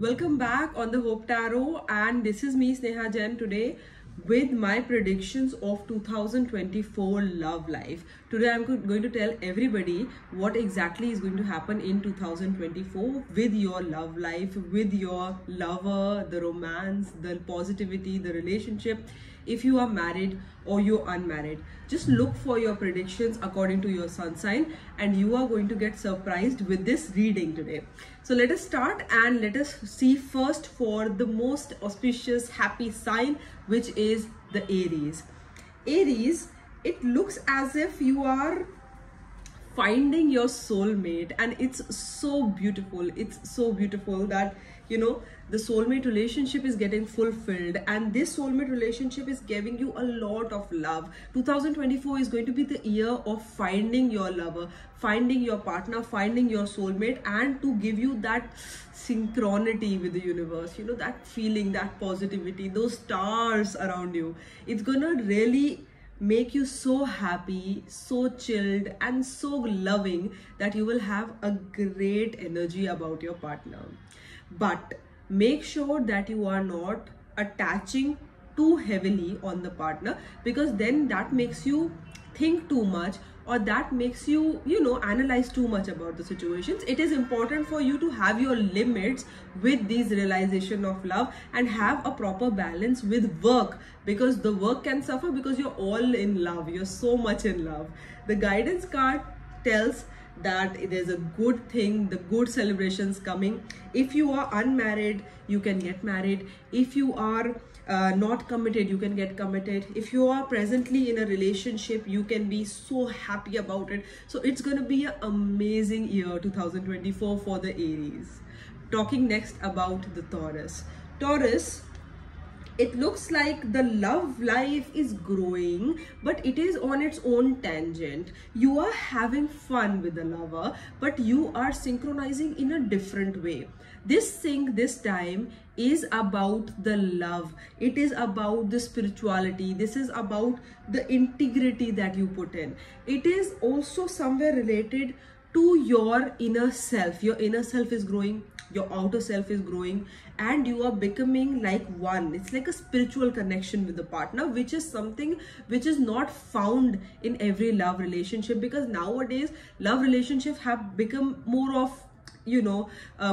Welcome back on the Hope Tarot, and this is me Sneha Jain today with my predictions of 2024 love life. Today I'm going to tell everybody what exactly is going to happen in 2024 with your love life, with your lover, the romance, the positivity, the relationship. If you are married or you're unmarried, just look for your predictions according to your sun sign and you are going to get surprised with this reading today. So let us start and let us see first for the most auspicious happy sign, which is the Aries. Aries, it looks as if you are finding your soulmate, and it's so beautiful. It's so beautiful that the soulmate relationship is getting fulfilled, and this soulmate relationship is giving you a lot of love. 2024 is going to be the year of finding your lover, finding your partner, finding your soulmate, and to give you that synchronity with the universe, that feeling, that positivity, those stars around you. It's gonna really make you so happy, so chilled, and so loving that you will have a great energy about your partner. But make sure that you are not attaching too heavily on the partner, because then that makes you think too much, or that makes you analyze too much about the situations. It is important for you to have your limits with these realization of love and have a proper balance with work, because the work can suffer because you're all in love, you're so much in love. The guidance card tells that there's a good thing, the good celebrations coming. If you are unmarried, you can get married. If you are not committed, you can get committed. If you are presently in a relationship, you can be so happy about it. So it's going to be an amazing year 2024 for the Aries. Talking next about the Taurus. Taurus, it looks like the love life is growing, but it is on its own tangent. You are having fun with the lover, but you are synchronizing in a different way. This thing this time is about the love. It is about the spirituality. This is about the integrity that you put in. It is also somewhere related to your inner self. Your inner self is growing, your outer self is growing, and you are becoming like one. It's like a spiritual connection with the partner, which is something which is not found in every love relationship, because nowadays love relationships have become more of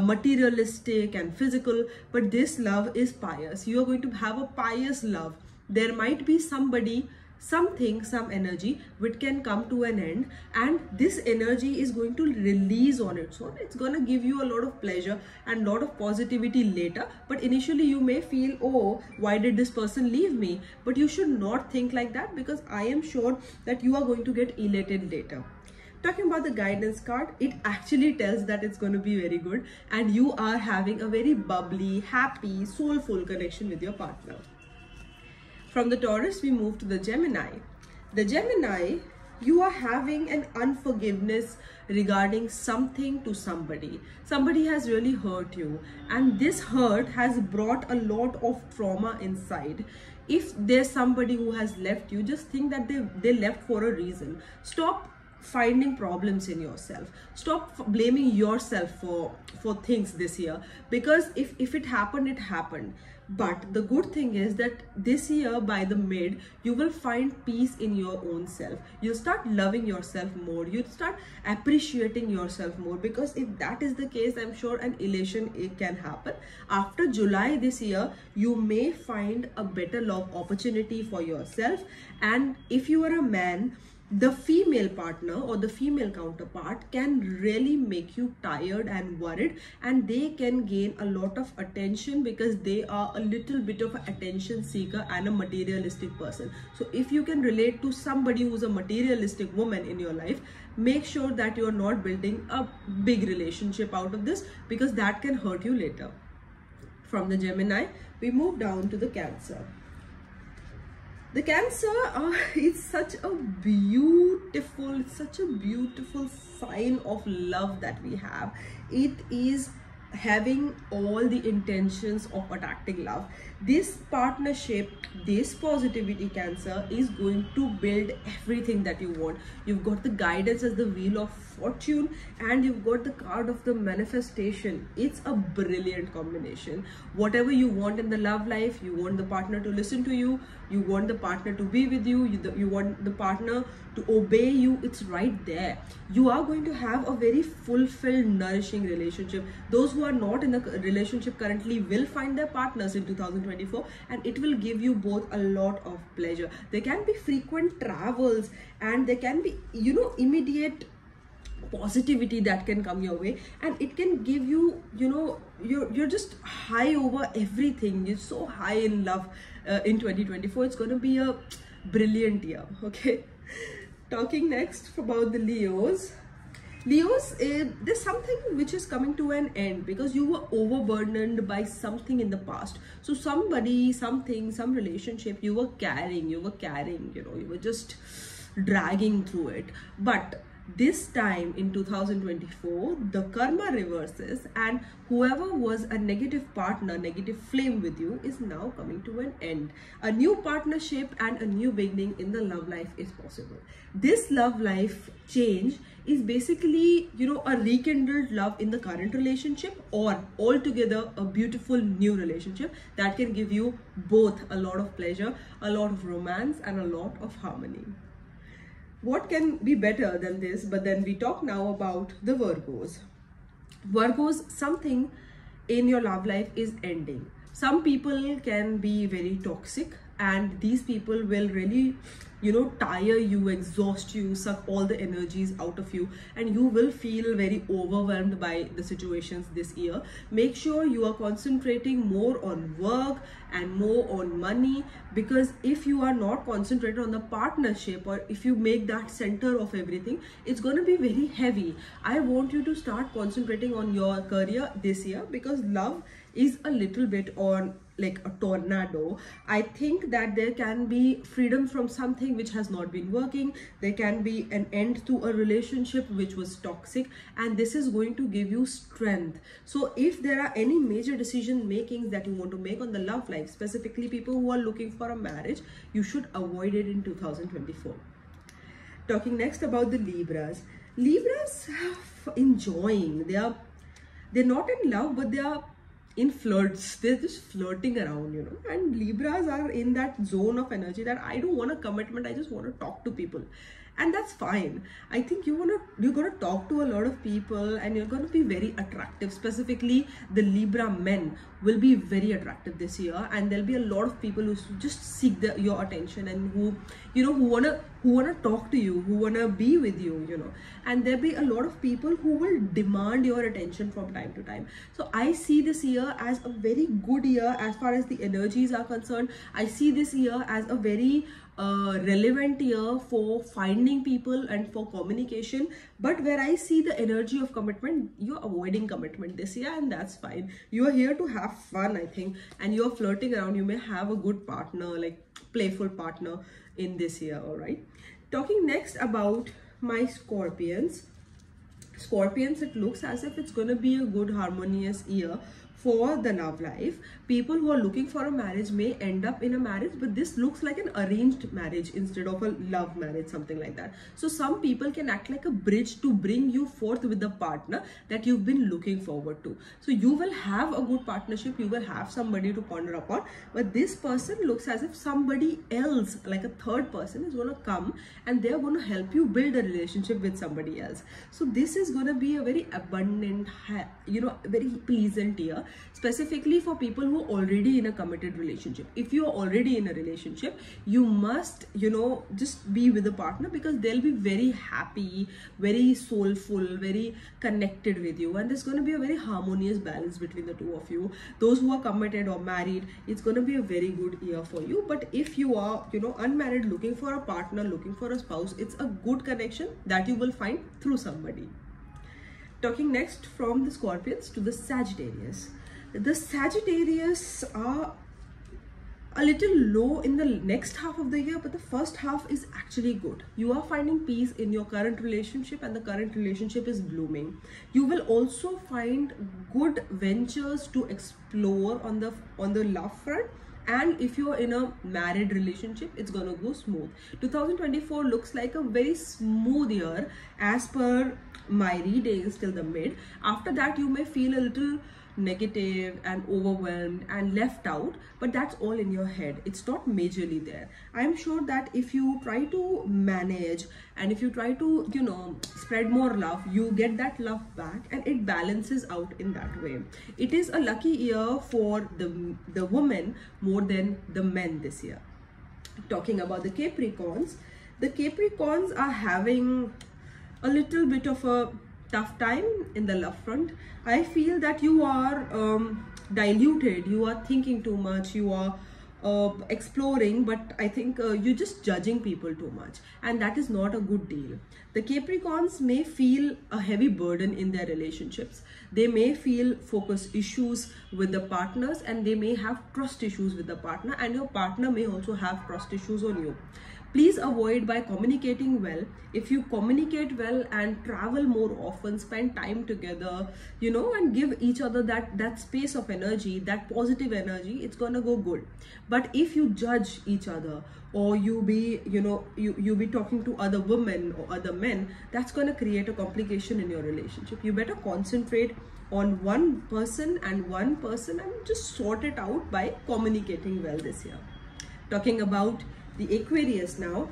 materialistic and physical, but this love is pious. You are going to have a pious love. There might be somebody, something, some energy which can come to an end, and this energy is going to release on its own. It's going to give you a lot of pleasure and a lot of positivity later, but initially you may feel, oh, why did this person leave me? But you should not think like that, because I am sure that you are going to get elated later. Talking about the guidance card, it actually tells that it's going to be very good and you are having a very bubbly, happy, soulful connection with your partner. From the Taurus, we move to the Gemini. The Gemini, you are having an unforgiveness regarding something to somebody. Somebody has really hurt you, and this hurt has brought a lot of trauma inside. If there's somebody who has left you, just think that they left for a reason. Stop finding problems in yourself. Stop blaming yourself for things this year, because if it happened, it happened. But the good thing is that this year, by the mid, you will find peace in your own self. You'll start loving yourself more. You'll start appreciating yourself more, because if that is the case, I'm sure an elation can happen. After July this year, you may find a better love opportunity for yourself. And if you are a man, the female partner or the female counterpart can really make you tired and worried, and they can gain a lot of attention because they are a little bit of an attention seeker and a materialistic person. So if you can relate to somebody who's a materialistic woman in your life, make sure that you are not building a big relationship out of this, because that can hurt you later. From the Gemini, we move down to the Cancer. The Cancer, it's such a beautiful sign of love that we have. It is having all the intentions of attracting love. This partnership, this positivity, Cancer, is going to build everything that you want. You've got the guidance as the wheel of fortune, and you've got the card of the manifestation. It's a brilliant combination. Whatever you want in the love life, you want the partner to listen to you, you want the partner to be with you, you want the partner to obey you. It's right there. You are going to have a very fulfilled, nourishing relationship. Those who are not in a relationship currently will find their partners in 2024, and it will give you both a lot of pleasure. There can be frequent travels, and there can be, you know, immediate positivity that can come your way, and it can give you, you know, you're just high over everything. You're so high in love in 2024. It's going to be a brilliant year. Okay, talking next about the Leos. There's something which is coming to an end because you were overburdened by something in the past. So somebody, something, some relationship you were carrying, you know, you were just dragging through it. But this time in 2024, the karma reverses, and whoever was a negative partner, negative flame with you, is now coming to an end. A new partnership and a new beginning in the love life is possible. This love life change is basically, you know, a rekindled love in the current relationship, or altogether a beautiful new relationship that can give you both a lot of pleasure, a lot of romance, and a lot of harmony. What can be better than this? But then we talk now about the Virgos. Virgos, something in your love life is ending. Some people can be very toxic, and these people will really, you know, tire you, exhaust you, suck all the energies out of you, and you will feel very overwhelmed by the situations this year. Make sure you are concentrating more on work and more on money, because if you are not concentrated on the partnership, or if you make that center of everything, it's going to be very heavy. I want you to start concentrating on your career this year, because love is a little bit on like a tornado. I think that there can be freedom from something which has not been working. There can be an end to a relationship which was toxic, and this is going to give you strength. So if there are any major decision makings that you want to make on the love life, specifically people who are looking for a marriage, you should avoid it in 2024. Talking next about the Libras. Libras are enjoying. They're not in love, but they are in flirts. They're just flirting around, you know. And Libras are in that zone of energy that I don't want a commitment, I just want to talk to people, and that's fine. I think you're gonna talk to a lot of people, and you're gonna be very attractive. Specifically, the Libra men will be very attractive this year, and there'll be a lot of people who just seek your attention, and who, you know, who wanna talk to you, who wanna be with you, you know. And there'll be a lot of people who will demand your attention from time to time. So I see this year as a very good year as far as the energies are concerned. I see this year as a very relevant year for finding people and for communication. But where I see the energy of commitment, you're avoiding commitment this year, and that's fine. You are here to have fun, I think, and you're flirting around. You may have a good partner, like playful partner in this year. All right, talking next about my Scorpions. It looks as if it's going to be a good harmonious year for the love life. People who are looking for a marriage may end up in a marriage, but this looks like an arranged marriage instead of a love marriage, something like that. So some people can act like a bridge to bring you forth with the partner that you've been looking forward to. So you will have a good partnership, you will have somebody to ponder upon, but this person looks as if somebody else, like a third person, is going to come and they're going to help you build a relationship with somebody else. So this is going to be a very abundant, you know, very pleasant year, specifically for people who are already in a committed relationship. If you are already in a relationship, you must, you know, just be with a partner, because they'll be very happy, very soulful, very connected with you, and there's going to be a very harmonious balance between the two of you. Those who are committed or married, it's going to be a very good year for you. But if you are, you know, unmarried, looking for a partner, looking for a spouse, it's a good connection that you will find through somebody. Talking next from the Scorpions to the Sagittarius. The Sagittarius are a little low in the next half of the year, but the first half is actually good. You are finding peace in your current relationship, and the current relationship is blooming. You will also find good ventures to explore on the love front. And if you're in a married relationship, it's gonna go smooth. 2024 looks like a very smooth year as per my readings till the mid. After that, you may feel a little negative and overwhelmed and left out, but that's all in your head. It's not majorly there. I'm sure that if you try to manage and if you try to, you know, spread more love, you get that love back and it balances out in that way. It is a lucky year for the women more than the men this year. Talking about the Capricorns are having a little bit of a tough time in the love front. I feel that you are diluted, you are thinking too much, you are exploring, but I think you're just judging people too much, and that is not a good deal. The Capricorns may feel a heavy burden in their relationships. They may feel focus issues with the partners, and they may have trust issues with the partner, and your partner may also have trust issues on you. Please avoid by communicating well. If you communicate well and travel more often, spend time together, you know, and give each other that space of energy, that positive energy, it's gonna go good. But if you judge each other, or you be, you know, you be talking to other women or other men, that's gonna create a complication in your relationship. You better concentrate on one person and just sort it out by communicating well this year. Talking about the Aquarius now.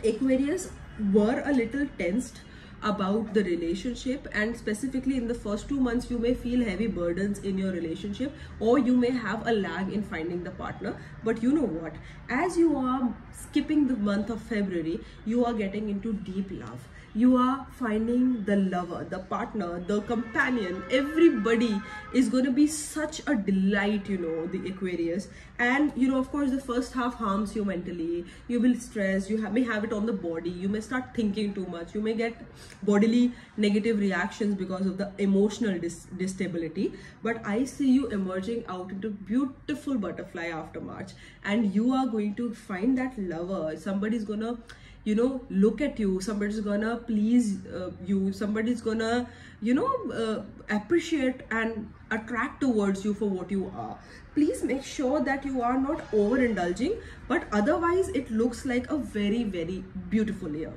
Aquarius were a little tensed about the relationship, and specifically in the first 2 months you may feel heavy burdens in your relationship, or you may have a lag in finding the partner. But you know what, as you are skipping the month of February, you are getting into deep love. You are finding the lover, the partner, the companion. Everybody is going to be such a delight, you know, the Aquarius. And you know, of course, the first half harms you mentally. You will stress, you may have it on the body, you may start thinking too much, you may get bodily negative reactions because of the emotional instability. But I see you emerging out into beautiful butterfly after March, and you are going to find that lover. Somebody's gonna, you know, look at you, somebody's gonna please you, somebody's gonna, you know, appreciate and attract towards you for what you are. Please make sure that you are not overindulging, but otherwise it looks like a very, very beautiful year.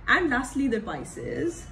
And lastly, the Pisces,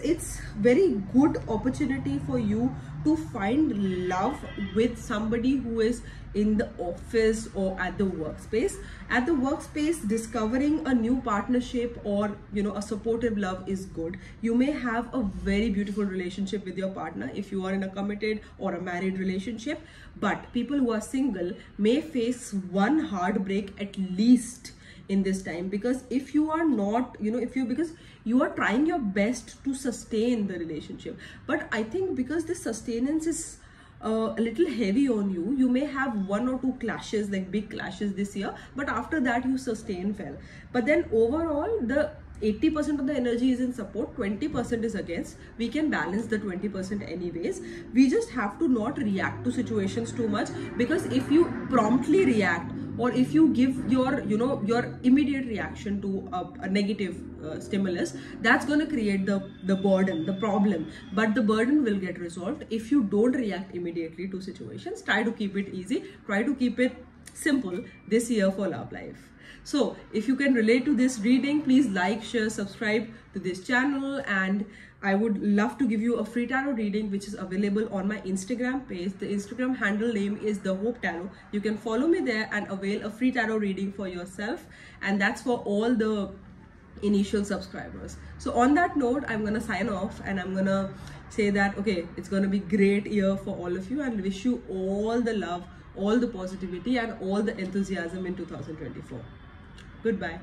it's very good opportunity for you to find love with somebody who is in the office or at the workspace. At the workspace, discovering a new partnership or, you know, a supportive love is good. You may have a very beautiful relationship with your partner if you are in a committed or a married relationship, but people who are single may face one heartbreak at least in this time, because if you are not, you know, because you are trying your best to sustain the relationship, but I think because this sustenance is a little heavy on you, you may have 1 or 2 clashes, like big clashes this year, but after that you sustain well. But then overall, the 80% of the energy is in support, 20% is against. We can balance the 20% anyways. We just have to not react to situations too much, because if you promptly react, or if you give your, you know, your immediate reaction to a negative stimulus, that's going to create the burden, the problem. But the burden will get resolved if you don't react immediately to situations. Try to keep it easy, try to keep it simple this year for love life. So if you can relate to this reading, please like, share, subscribe to this channel, and I would love to give you a free tarot reading which is available on my Instagram page. The Instagram handle name is The Hope Tarot. You can follow me there and avail a free tarot reading for yourself, and that's for all the initial subscribers. So on that note, I'm gonna sign off, and I'm gonna say that okay, it's gonna be great year for all of you, and wish you all the love, all the positivity, and all the enthusiasm in 2024. Goodbye.